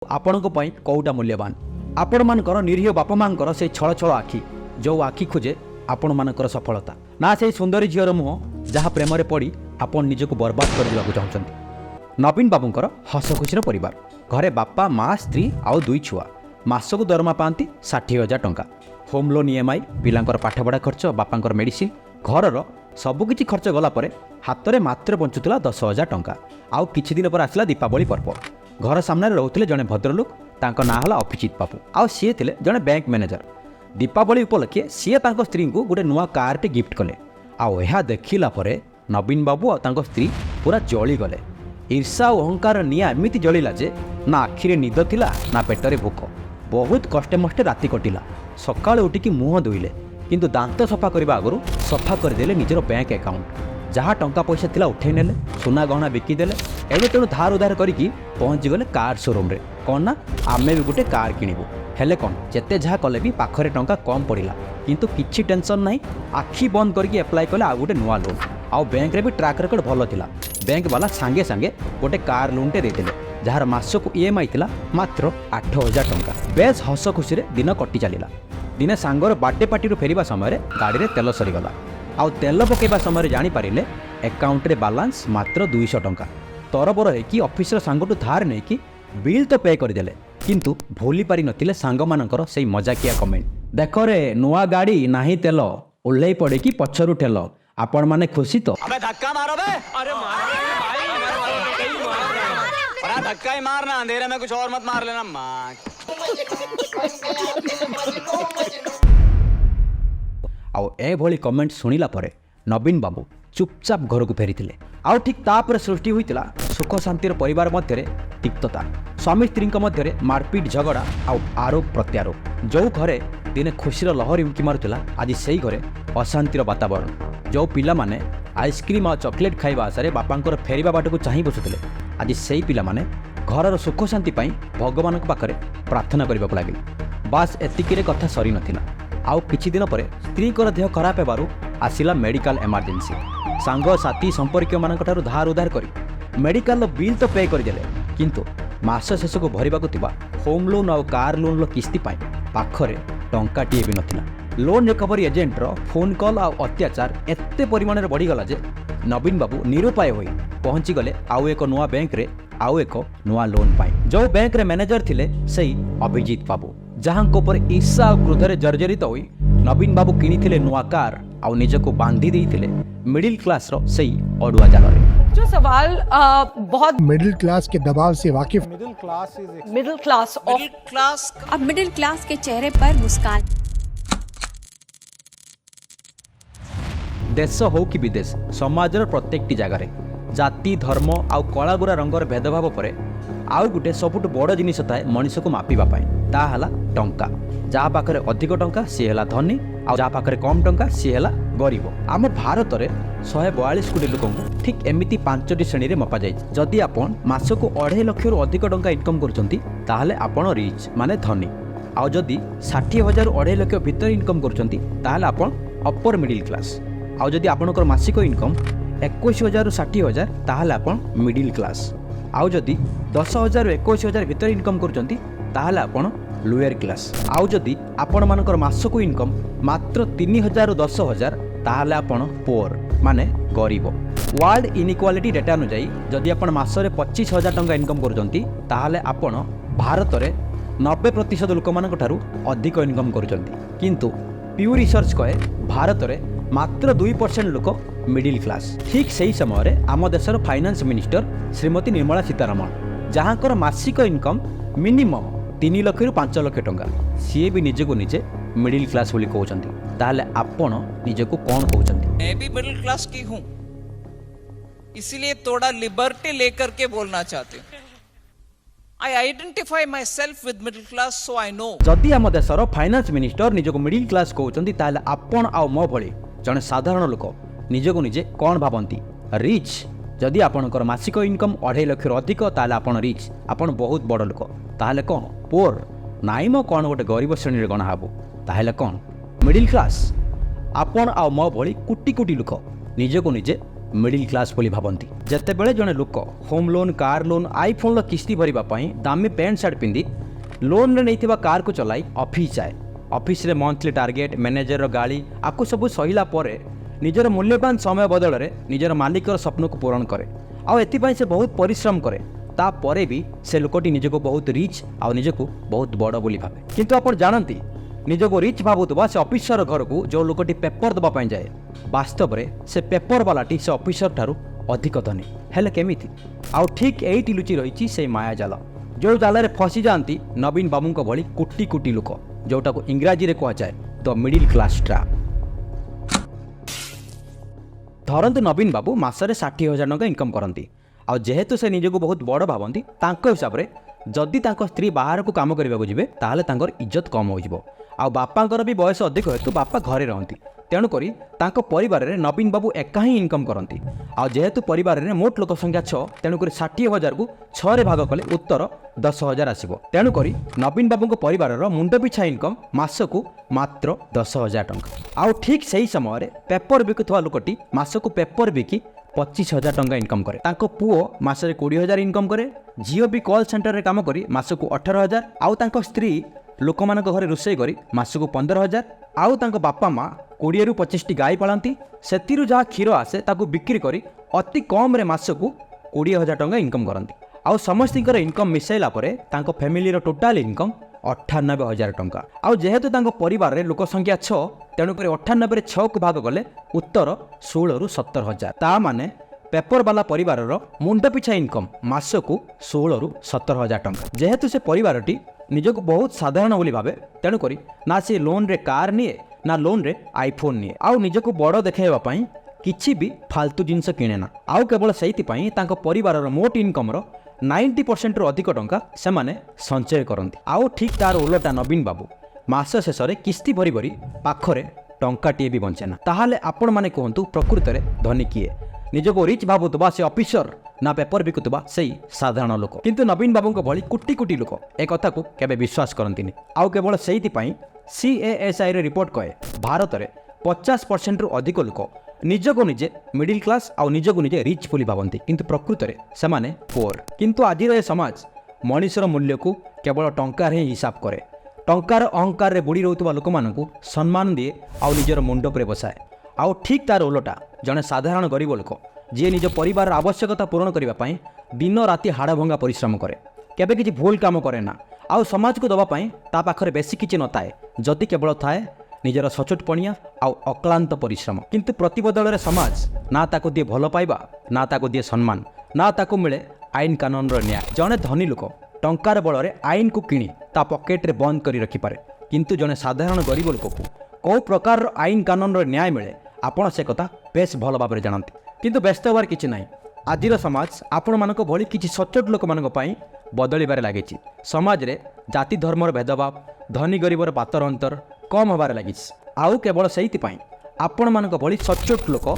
ଆପଣଙ୍କ ପାଇଁ କୋଉଟା ମୂଲ୍ୟବାନ? ଆପଣମାନଙ୍କର ନିରୀହ ବାପା ମାଙ୍କର ସେଇ ଛଳ ଛଳ ଆଖି, ଯେଉଁ ଆଖି ଖୋଜେ ଆପଣମାନଙ୍କର ସଫଳତା, ନା ସେଇ ସୁନ୍ଦରୀ ଝିଅର ମୁହଁ ଯାହା ପ୍ରେମରେ ପଡ଼ି ଆପଣ ନିଜକୁ ବର୍ବାଦ କରିଦେବାକୁ ଚାହୁଁଛନ୍ତି? ନବୀନ ବାବୁଙ୍କର ହସ ଖୁସିର ପରିବାର, ଘରେ ବାପା ମା ସ୍ତ୍ରୀ ଆଉ 2 ଛୁଆ, ମାସକୁ ଦରମା ପାଆନ୍ତି 60,000 ଟଙ୍କା। ହୋମ୍ ଲୋନ୍ EMI, ପିଲାଙ୍କର ପାଠପଢ଼ା ଖର୍ଚ୍ଚ, ବାପାଙ୍କର ମେଡ଼ିସିନ, ଘରର ସବୁକିଛି ଖର୍ଚ୍ଚ ଗଲା ପରେ ହାତରେ ମାତ୍ର ବଞ୍ଚୁଥିଲା 10,000 ଟଙ୍କା। ଆଉ କିଛି ଦିନ ପରେ ଆସିଲା ଦୀପାବଳି ପର୍ବ। ଘର ସାମ୍ନାରେ ରହୁଥିଲେ ଜଣେ ଭଦ୍ରଲୋକ, ତାଙ୍କ ନାଁ ହେଲା ଅଭିଜିତ ବାବୁ, ଆଉ ସିଏ ଥିଲେ ଜଣେ ବ୍ୟାଙ୍କ ମ୍ୟାନେଜର। ଦୀପାବଳି ଉପଲକ୍ଷେ ସିଏ ତାଙ୍କ ସ୍ତ୍ରୀଙ୍କୁ ଗୋଟେ ନୂଆ କାରଟେ ଗିଫ୍ଟ କଲେ। ଆଉ ଏହା ଦେଖିଲା ପରେ ନବୀନ ବାବୁ ଆଉ ତାଙ୍କ ସ୍ତ୍ରୀ ପୁରା ଜଳିଗଲେ। ଈର୍ଷା ଓ ଅହଙ୍କାର ନିଆଁ ଏମିତି ଜଳିଲା ଯେ ନା ଆଖିରେ ନିଦ ଥିଲା ନା ପେଟରେ ଭୋକ। ବହୁତ କଷ୍ଟେ ମଷ୍ଟେ ରାତି କଟିଲା। ସକାଳୁ ଉଠିକି ମୁହଁ ଧୋଇଲେ, କିନ୍ତୁ ଦାନ୍ତ ସଫା କରିବା ଆଗରୁ ସଫା କରିଦେଲେ ନିଜର ବ୍ୟାଙ୍କ ଆକାଉଣ୍ଟ। ଯାହା ଟଙ୍କା ପଇସା ଥିଲା ଉଠେଇ ନେଲେ, ସୁନା ଗହଣା ବିକିଦେଲେ। ଏବେ ତେଣୁ ଧାର ଉଧାର କରିକି ପହଞ୍ଚିଗଲେ କାର୍ ସୋରୁମ୍ରେ। କ'ଣ ନା ଆମେ ବି ଗୋଟେ କାର୍ କିଣିବୁ। ହେଲେ କ'ଣ, ଯେତେ ଯାହା କଲେ ବି ପାଖରେ ଟଙ୍କା କମ୍ ପଡ଼ିଲା। କିନ୍ତୁ କିଛି ଟେନସନ୍ ନାହିଁ, ଆଖି ବନ୍ଦ କରିକି ଆପ୍ଲାଏ କଲେ ଆଉ ଗୋଟେ ନୂଆ ଲୋନ୍। ଆଉ ବ୍ୟାଙ୍କରେ ବି ଟ୍ରାକ୍ ରେକର୍ଡ ଭଲ ଥିଲା। ବ୍ୟାଙ୍କ ବାଲା ସାଙ୍ଗେ ସାଙ୍ଗେ ଗୋଟେ କାର୍ ଲୋନ୍ଟେ ଦେଇଥିଲେ, ଯାହାର ମାସକୁ EMI ଥିଲା ମାତ୍ର 8,000 ଟଙ୍କା। ବେଶ୍ ହସ ଖୁସିରେ ଦିନ କଟି ଚାଲିଲା। ଦିନେ ସାଙ୍ଗର ବାର୍ଥଡେ ପାର୍ଟିରୁ ଫେରିବା ସମୟରେ ଗାଡ଼ିରେ ତେଲ ସରିଗଲା। ଆଉ ତେଲ ପକାଇବା ସମୟରେ ଜାଣିପାରିଲେ ଆକାଉଣ୍ଟରେ ବାଲାନ୍ସ ମାତ୍ର 200 ଟଙ୍କା। ତରବର ହେଇକି ଅଫିସର ସାଙ୍ଗଠୁ ଧାର ନେଇକି ବିଲ୍ ତ ପେ କରିଦେଲେ, କିନ୍ତୁ ଭୁଲି ପାରିନଥିଲେ ସାଙ୍ଗମାନଙ୍କର ସେଇ ମଜାକିଆ କମେଣ୍ଟ। ଦେଖରେ ନୂଆ ଗାଡ଼ି ନାହିଁ ତେଲ, ଓହ୍ଲେଇ ପଡ଼ିକି ପଛରୁ ଠେଲ, ଆପଣମାନେ ଖୁସି ତ? अबे धक्का मारो बे। अरे मार भाई, अरे धक्का ही मारना, अंधेरे में कुछ और मत मार लेना माँ। ଆଉ ଏଭଳି କମେଣ୍ଟ ଶୁଣିଲା ପରେ ନବୀନ ବାବୁ ଚୁପଚାପ ଘରକୁ ଫେରିଥିଲେ। ଆଉ ଠିକ୍ ତାପରେ ସୃଷ୍ଟି ହୋଇଥିଲା ସୁଖ ଶାନ୍ତିର ପରିବାର ମଧ୍ୟରେ ତିକ୍ତତା। ସ୍ୱାମୀ ସ୍ତ୍ରୀଙ୍କ ମଧ୍ୟରେ ମାରପିଟ ଝଗଡ଼ା ଆଉ ଆରୋପ ପ୍ରତ୍ୟାରୋପ। ଯେଉଁ ଘରେ ଦିନେ ଖୁସିର ଲହରୀ ଉଙ୍କି ମାରୁଥିଲା, ଆଜି ସେଇ ଘରେ ଅଶାନ୍ତିର ବାତାବରଣ। ଯେଉଁ ପିଲାମାନେ ଆଇସ୍କ୍ରିମ୍ ଆଉ ଚକୋଲେଟ୍ ଖାଇବା ଆଶାରେ ବାପାଙ୍କର ଫେରିବା ବାଟକୁ ଚାହିଁ ବସୁଥିଲେ, ଆଜି ସେଇ ପିଲାମାନେ ଘରର ସୁଖ ଶାନ୍ତି ପାଇଁ ଭଗବାନଙ୍କ ପାଖରେ ପ୍ରାର୍ଥନା କରିବାକୁ ଲାଗିଲେ। ବାସ୍ ଏତିକିରେ କଥା ସରିନଥିଲା। ଆଉ କିଛି ଦିନ ପରେ ସ୍ତ୍ରୀଙ୍କର ଦେହ ଖରାପ ହେବାରୁ ଆସିଲା ମେଡ଼ିକାଲ ଏମର୍ଜେନ୍ସି। ସାଙ୍ଗସାଥି ସମ୍ପର୍କୀୟମାନଙ୍କଠାରୁ ଧାର ଉଧାର କରି ମେଡ଼ିକାଲର ବିଲ୍ ତ ପେ କରିଦେଲେ, କିନ୍ତୁ ମାସ ଶେଷକୁ ଭରିବାକୁ ଥିବା ହୋମ୍ ଲୋନ୍ ଆଉ କାର୍ ଲୋନ୍ର କିସ୍ତି ପାଇଁ ପାଖରେ ଟଙ୍କାଟିଏ ବି ନଥିଲା। ଲୋନ୍ ରିକଭରି ଏଜେଣ୍ଟର ଫୋନ୍ କଲ୍ ଆଉ ଅତ୍ୟାଚାର ଏତେ ପରିମାଣରେ ବଢ଼ିଗଲା ଯେ ନବୀନ ବାବୁ ନିରୁପାୟ ହୋଇ ପହଞ୍ଚିଗଲେ ଆଉ ଏକ ନୂଆ ବ୍ୟାଙ୍କରେ ଆଉ ଏକ ନୂଆ ଲୋନ୍ ପାଇଁ। ଯେଉଁ ବ୍ୟାଙ୍କରେ ମ୍ୟାନେଜର ଥିଲେ ସେଇ ଅଭିଜିତ ବାବୁ, ଯାହାଙ୍କ ଉପରେ ଈର୍ଷା ଆଉ କ୍ରୋଧରେ ଜର୍ଜରିତ ହୋଇ ନବୀନ ବାବୁ କିଣିଥିଲେ ନୂଆ କାର୍ ଆଉ ନିଜକୁ ବାନ୍ଧି ଦେଇଥିଲେ ମିଡିଲ କ୍ଲାସର ସେଇ ଅଡୁଆ ଜାଲରେ। जो सवाल बहुत मिडिल क्लास के दबाव से वाकिफ मिडिल क्लास अब मिडिल क्लास के चेहरे पर मुस्कान। ଦେଶ ହଉ କି ବିଦେଶ, ସମାଜର ପ୍ରତ୍ୟେକଟି ଜାଗାରେ ଜାତି ଧର୍ମ ଆଉ କଳାଗୁରା ରଙ୍ଗର ଭେଦଭାବ ପରେ ଆଉ ଗୋଟେ ସବୁଠୁ ବଡ଼ ଜିନିଷ ଥାଏ ମଣିଷକୁ ମାପିବା ପାଇଁ, ତାହା ହେଲା ଟଙ୍କା। ଯାହା ପାଖରେ ଅଧିକ ଟଙ୍କା ସିଏ ହେଲା ଧନୀ, ଆଉ ଯାହା ପାଖରେ କମ୍ ଟଙ୍କା ସିଏ ହେଲା ଗରିବ। ଆମ ଭାରତରେ 142 କୋଟି ଲୋକଙ୍କୁ ଠିକ୍ ଏମିତି 5ଟି ଶ୍ରେଣୀରେ ମପାଯାଇଛି। ଯଦି ଆପଣ ମାସକୁ 2.5 ଲକ୍ଷରୁ ଅଧିକ ଟଙ୍କା ଇନକମ୍ କରୁଛନ୍ତି ତାହେଲେ ଆପଣ ରିଚ୍ ମାନେ ଧନୀ। ଆଉ ଯଦି 60,000ରୁ 2.5 ଲକ୍ଷ ଭିତରେ ଇନକମ୍ କରୁଛନ୍ତି ତାହେଲେ ଆପଣ ଅପର ମିଡିଲ୍ କ୍ଲାସ୍। ଆଉ ଯଦି ଆପଣଙ୍କର ମାସିକ ଇନକମ୍ 21,000ରୁ 60,000 ତାହେଲେ ଆପଣ ମିଡିଲ୍ କ୍ଲାସ୍। ଆଉ ଯଦି 10,000ରୁ 21,000 ଭିତରେ ଇନକମ୍ କରୁଛନ୍ତି ତାହେଲେ ଆପଣ ଲୋୟର କ୍ଲାସ୍। ଆଉ ଯଦି ଆପଣମାନଙ୍କର ମାସକୁ ଇନକମ୍ ମାତ୍ର 3,000ରୁ 10,000 ତାହେଲେ ଆପଣ ପୋଅର୍ ମାନେ ଗରିବ। ୱାର୍ଲଡ ଇନିକ୍ୱାଲିଟି ଡେଟା ଅନୁଯାୟୀ ଯଦି ଆପଣ ମାସରେ 25,000 ଟଙ୍କା ଇନକମ୍ କରୁଛନ୍ତି ତାହେଲେ ଆପଣ ଭାରତରେ 90% ଲୋକମାନଙ୍କ ଠାରୁ ଅଧିକ ଇନକମ୍ କରୁଛନ୍ତି। କିନ୍ତୁ ପିୟୁ ରିସର୍ଚ୍ଚ କହେ ଭାରତରେ ମାତ୍ର 2% ଲୋକ ମିଡିଲ୍ କ୍ଲାସ୍। ଠିକ୍ ସେହି ସମୟରେ ଆମ ଦେଶର ଫାଇନାନ୍ସ ମିନିଷ୍ଟର ଶ୍ରୀମତୀ ନିର୍ମଳା ସୀତାରମଣ, ଯାହାଙ୍କର ମାସିକ ଇନକମ୍ ମିନିମମ୍ 3 ଲକ୍ଷରୁ 5 ଲକ୍ଷ ଟଙ୍କା, ସିଏ ବି ନିଜକୁ ନିଜେ ମିଡିଲ୍ କ୍ଲାସ୍ ବୋଲି କହୁଛନ୍ତି। ତାହେଲେ ଆପଣ ନିଜକୁ କ'ଣ କହୁଛନ୍ତି? मैं भी मिडिल क्लास की हूं, इसीलिए थोड़ा लिबर्टी लेकर के बोलना चाहती हूं। आई identify my self with middle class, so I know. ଯଦି ଆମ ଦେଶର ଫାଇନାନ୍ସ ମିନିଷ୍ଟର ନିଜକୁ ମିଡିଲ୍ କ୍ଲାସ୍ କହୁଛନ୍ତି ତାହେଲେ ଆପଣ ଆଉ ମୋ ଭଳି ଜଣେ ସାଧାରଣ ଲୋକ ନିଜକୁ ନିଜେ କ'ଣ ଭାବନ୍ତି? ରିଚ୍? ଯଦି ଆପଣଙ୍କର ମାସିକ ଇନକମ୍ 2.5 ଲକ୍ଷରୁ ଅଧିକ ତାହେଲେ ଆପଣ ରିଚ୍, ଆପଣ ବହୁତ ବଡ଼ ଲୋକ। ତାହେଲେ କ'ଣ ପୋର୍? ନାଇଁ ମ କ'ଣ ଗୋଟେ ଗରିବ ଶ୍ରେଣୀରେ ଗଣା ହେବ। ତାହେଲେ କ'ଣ ମିଡିଲ୍ କ୍ଲାସ୍? ଆପଣ ଆଉ ମୋ ଭଳି କୋଟି କୋଟି ଲୋକ ନିଜକୁ ନିଜେ मिडिल क्लास बोली भाबंती जेतेबेले जने लोक home loan car loan iPhone लो किस्ती भरिबा पई दामी पैंट शर्ट पिंदी लोन रे नैथिबा कार को चलाई ऑफिस जाए ऑफिस रे मंथली टार्गेट मैनेजर गाड़ी आपको सब सहिला परे निजर मूल्यवान समय बदल रे निजर मालिकर स्वप्न को पूरण करे आ एथिपाई से बहुत परिश्रम करे तापरे भी से लोकटी निजको बहुत रिच आ निजको बहुत बड़ बोली भाबे किंतु आपण जानंती निजको रिच भाबुतबा से ऑफिसर घर को जो लोकटी पेपर दबा पाई जाए वास्तव रे से पेपर वालाटी से ऑफिसर ठारू अधिक धनी हेले केमिति आ ठीक एइटी लुचि रहिछि से माया जाल जो जाल रे फसी जांती नवीन बाबू को भली कोटी कोटी लोक जोटा को इंग्राजी रे कहा जाए द मिडिल क्लास ट्रैप धरंतु नवीन बाबू मासरे 60,000 टଙ୍କା इनकम करती आ जेहेतु से निजको बहुत बड़ भावती हिसाब से जदि तांको स्त्री बाहर को काम करने जीवे ताहले तांकर इज्जत कम हो आ बापांकर भी बयस अधिक हेतु बापा घरे रहती तेणुकरी तांको परिवार रे नवीन बाबू एका ही इनकम करती आ जेहेतु परिवार रे मोट लोक संख्या 6 तेणुकरी 60,000 को 6 रे भाग कले उत्तर 10,000 आसीबो तेणुकरी नवीन बाबू को परिवार रो मुंड पिछा इनकम मासकू मात्र 10,000 टଙ୍କା आ ठीक सही समय पेपर बिकुवा लोकटी मासकू पेपर बिकी 25,000 टଙ୍କା इनकम करे तांको पुओ मासरे 20,000 इनकम करे झियो भी कॉल सेंटर रे काम करी मासकू 18,000 आउ तांको स्त्री लोक मान घरे रोषे करी मासकू 15,000 आउ तांको बापा माँ 20 ରୁ 25 टी गाय पालती से जहाँ क्षीर आसे ताकू बिक्री करी अति कम रे मासकू 20,000 टଙ୍କା इनकम करती आउ समस्तर इनकम मिसाइला परे तांको फैमिली रो टोटाल इनकम 98,000 टଙ୍କା आउ जेहेतु तांको परिवार रे लोक संख्या 6 तेणुकर 98 रे 6 को भाग कले उत्तर 16 ରୁ 17,000 ता माने पेपर वाला परिवार रो मुंड पिछा इनकम मासकू 16 ରୁ 17,000 टଙ୍କା जेहेतु से परिवारटी निजको बहुत साधारण बोली भावे तेणुकरी ना से लोन रे कार निए ना लोन रे आईफोन निए आउ निजको बड़ देखाइबा पई किछि भी फालतू जिनस किणे ना आउ केवल सेति पई तांको परिवार रो मोट इनकम रो 90% ରୁ अधिक टଙ୍କା सेमाने संचय करती आउ ठीक तार उलटा नवीन बाबू मास शेष में किस्ती भरी भरी पाखरे टंकाटीए भी बंचेना ताहाले आपण माने कहतु प्रकृत में धनी किए निजको रिच भावुवा से ऑफिसर ना पेपर बिकुवा से साधारण लोक किंतु नवीन बाबू भली कोटी कोटी लोक एक कथा को केबे विश्वास करंतिनी आउ केवल सेति पई CASI रे रिपोर्ट कहे भारत में 50% ରୁ अधिक लोक निजको निजे मिडिल क्लास आउ निजको निजे रिच बोली भावती किंतु प्रकृत में सेमाने पोर किंतु आज समाज मनुष्यर मूल्य को केवल टंकार ही हिसाब करे टंकार अहंकार रे बुड़ी रहउतबा लोक मानकू सम्मान दिए आउ निजर मुंड पर बसाए आउ ठीक तार उलटा जने साधारण गरीब लोक जी निज परिवार आवश्यकता पूरण करने दिन राति हाड़ भंगा परिश्रम करे केबे किछि भूल काम करे ना आउ समाज को दबा पाई ता पाखरे बेसी किछि नताए जदि केवल थाए निजर सचोट पणिया आउ अक्लांत परिश्रम किंतु प्रतिबदल रे समाज ना ताको दिए भल पाइबा ना ताको दिए सम्मान ना ताको मिले आईन कानून रो न्याय जने धनी लोक टंकार बल रे आईन को किणी ता पॉकेट रे बंद करी रखि पारे किंतु जने साधारण गरीब लोक को कौ प्रकार आईन कानून रो न्याय मिले आपण से कथा बेस भल भाव जानती किंतु व्यस्त होवार किछि नाही आजिर समाज आपण मानक भली किछि सचोट लोक मानक पई बदलिबारे लागिछि समाज रे जाति धर्मर भेदभाव धनी गरीबर पातर अंतर कम होबार लागिछि आउ केवल सेइति पई आपण मानक भली सचोट लोक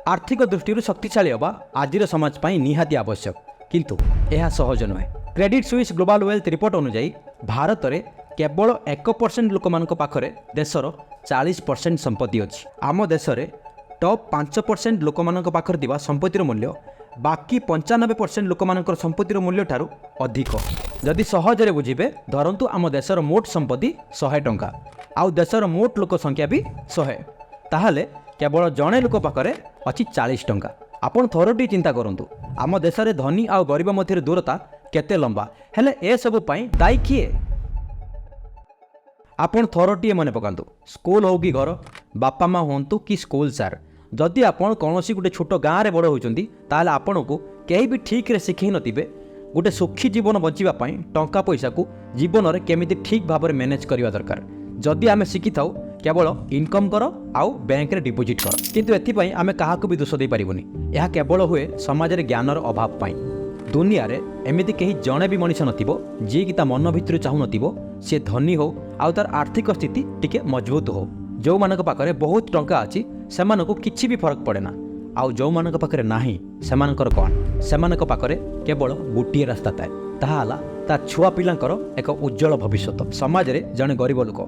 आर्थिक दृष्टि शक्तिशाली होबा आजिर समाज पई निहाती आवश्यक किंतु यह सहज नुहे Credit Suisse global wealth report अनुसार भारत में केवल 1% लोक मानक पाखरे देशर 40% संपत्ति अच्छी आम देश में टॉप 5% लोक मानक पाखरे दिवा संपत्तिर मूल्य बाकी 95% लोक मानकर संपत्तिर मूल्य ठारू अधिक जदि सहजरे बुझिबे धरंतु आम देशर मोट संपत्ति 100 टଙ୍କା आउ देशर मोट लोक संख्या भी 100 ताहले केवल जणे लोक पाखरे अछि 40 टଙ୍କା आपण थोरटी चिंता करंतु आम देश में धनी आउ गरीब मध्य दूरता केते लंबा हेले ए सब पई दायी किए आपण थोरटी मने पकांतु स्कूल हो कि घर बापा माँ हूँ कि स्कूल सार जदि आपण कौनसी गोटे छोट गाँव में बड़ होती ताहले आपण को कहीं भी ठीक रे शिखई नथिबे गोटे सुखी जीवन बंचिबा पई टंका पैसा को जीवन में केमिति ठीक भाव में मैनेज करवा दरकार जदि आमे शिखि थाउ केवल इनकम कर आउ बैंक रे डिपोजिट कर किंतु एथिपाई आमे काहाको भी दोष दे पारिबोनी यह केवल हुए समाज रे ज्ञानर अभाव पाई दुनिया रे एमिति कहीं जणे भी मनीष नथिबो जे कि ता मन भितर चाहू नथिबो से धनी हो आउ तार आर्थिक स्थिति टिके मजबूत हो जो मानक पाखरे बहुत टंका अछि सेमानको किछि भी फरक पड़े ना आउ जो मानक पाखरे नाही सेमानकर कोन सेमानक पाखरे केवल गोटिए रास्ता थाए ताहा हला ता छुआ पिलांकर एक उज्जवल भविष्य समाज रे जणे गरीब लोक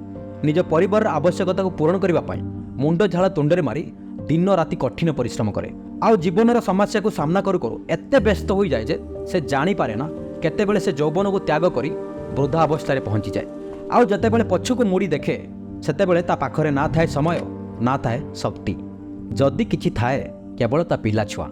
निज परिवार आवश्यकता को पूरण करने मुंड झाड़ तुंडे मारी दिन राति कठिन परिश्रम करे आउ जीवन समस्या को सामना करू करू एते व्यस्त हो जाए जे से जानी पारे ना केतेबेले से यौवन को त्याग करी वृद्धा अवस्था पहुंची जाए आउ जतेबेले पछकु मुड़ी देखे सेतेबेले ता पाखरे ना थाए समय ना थाए शक्ति जदि किछि थाए केवल ता पिला छुआ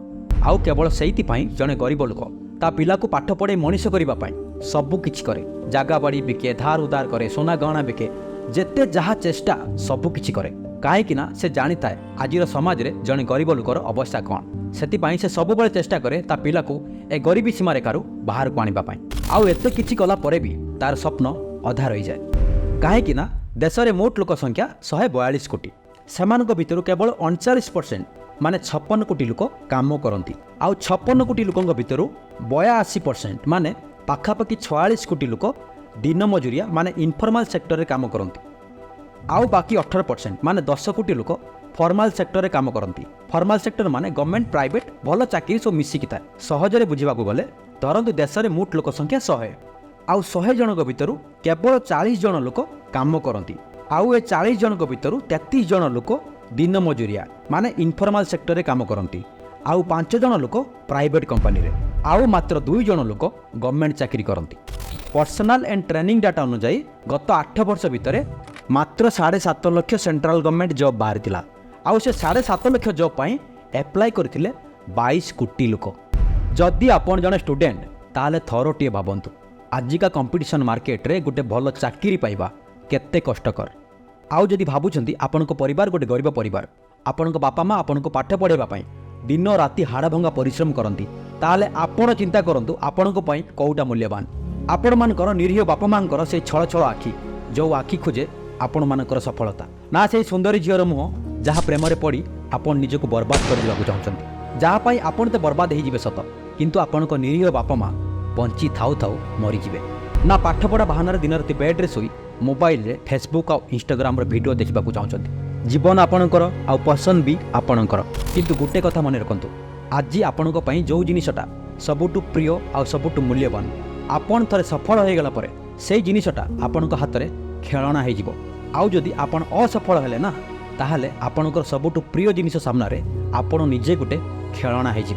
आउ केवल सेइति पई जने गरीब लोक ता पिला को पाठ पढ़े मनीष करबा पई सबु किछि करे जागा बाड़ी बिके धार उधार करे सोना गहना बिके जेते जहा चेष्टा सबु किछि करे कहीं से जानी थाए आजिर समाज रे जने गरीब लोकर अवस्था कौन से से सब बड़े चेष्टा करे ता पिला को ए गरीबी सीमा रेखारू बाहर को आनिबा पई आउ एते किछि कला परे भी तार स्वप्न अधा रही जाए कहीं देश में मोट लोक संख्या 142 कोटी सेमानक भितर केवल 39% माने 56 कोटी लोक काम करती आउ 56 कोटी लोकंक भितर 82% माने पाखापाखि 46 कोटी लोक दिन मजुरिया माने इनफॉर्मल सेक्टर रे काम करती आउ बाकी 18% माने 10 कोटी लोक फॉर्मल सेक्टर रे काम करती फॉर्मल सेक्टर माने गवर्नमेंट प्राइवेट भल चाकरी सब मिसिकी था सहजरे बुझा गले धरतु देश में मोट लोक संख्या 100 आउ 100 जनक भितर केवल 40 जन लोक काम करती आउ ए 40 जनक भितर 33 जन लोक दिन मजुरिया माने इनफॉर्मल सेक्टर रे काम करती आउ 5 जन लोक प्राइवेट कंपनी रे आउ मात्र 2 जन लोक गवर्नमेंट चाकरी करती पर्सनाल एंड ट्रेनिंग डाटा अनुसार गत 8 वर्ष भितर मात्र 7.5 लाख सेंट्रल गवर्नमेंट जॉब बाहर थिला आउ से 7.5 लाख जॉब पाई एप्लाई करथिले 22 कोटी लोक जदि आपण जने स्टूडेंट ताले थरोटिए भाबंतु आजिका कंपटीशन मार्केट रे गोटे भल चाकरी पाइबा केते कष्टकर आउ जदि भाबुचंती आपनको परिवार गोटे गरीब परिवार आपनको बापा माँ आपनको पाठ पढ़ाइबा पई दिन राति हाड़ भंगा परिश्रम करती ताले आपण चिंता करंतु आपनको पई कोउटा मूल्यवान आपण मानकर निरीह बापा मांकर से छळ छळ आखि जो आखि खोजे आपण मानकर सफलता ना से सुंदरी झीर मुह जहाँ प्रेम पड़ी आपण निजको बर्बाद कर चाहते जहाँ पाई आपण तो बर्बाद हो सत किंतु आपणक निरीह बापा माँ बंची थाउ थाउ मरीजे ना पाठपढ़ा बाहाना दिन राति बेड्रे शोई मोबाइल रे फेसबुक और इंस्टाग्राम रे वीडियो देखा चाहते जीवन आपणकर आ पसंद भी आपणकर किंतु गोटे कथा मन रखु आज आपण जो जिनटा सबुठु प्रिय आ सबुठु मूल्यवान आपण थरे सफल हो गला परे से जिनटा आपण हाथ में खेलना हो आउ जदि आपण असफल हेले ना ताहले आपणकर सबुठु प्रिय जिनिस सामने आपण निजे गोटे खेलना हो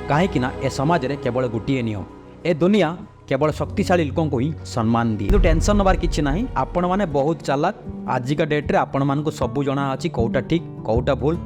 कहीं ए समाज रे केवल गोटे नियम ए दुनिया केवल शक्तिशाली लोकों को ही सम्मान दिए टेंशन नबार किछि नाही आपण माने बहुत चालाक आजिका डेट रे आपण मान को सबु जणा अछि कोउटा ठीक कोउटा भूल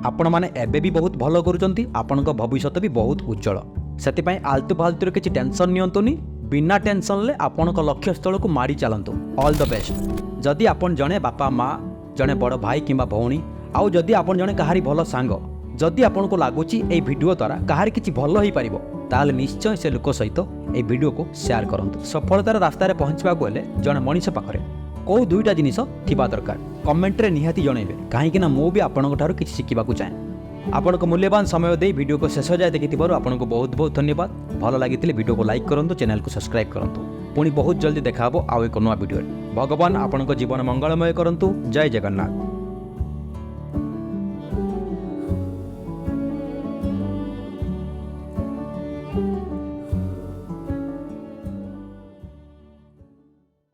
आपण माने एबे भी बहुत भलो करूचंती आपण को भविष्य भी बहुत उज्जवल सेति पई आलतु फालतु रे किछि टेंशन नियंतुनी बिना टेंशन ले आपण को लक्ष्य स्थल को मारी चलंतु ऑल द बेस्ट जदि आपण जणे बापा माँ जणे बड़ भाई किंबा भौणी आउ जदि आपण जणे कहारी भलो सांग जदि आपण को लागुची ए वीडियो द्वारा कहारी किछि भलो होई परिबो ताले निश्चय से लोक सहित ए वीडियो को शेयर करंतु सफलतार रास्ता रे पहुंचबा गले जणे मनीष पाखरे को दुईटा जिनिस थिबा दरकार कमेंट रे निहाती जणेबे काहे कि ना मो भी आपण ठारू किछि शिखिबा को चाहे आपण को मूल्यवान समय दे वीडियो को शेष जाए देखिथिबारु आपण को बहुत बहुत धन्यवाद भलो लागिथिले वीडियो को लाइक करंतु चैनल को सब्सक्राइब करंतु पुणी बहुत जल्दी देखाबो आउ एक नवा वीडियो भगवान आपण को जीवन मंगलमय करंतु जय जगन्नाथ।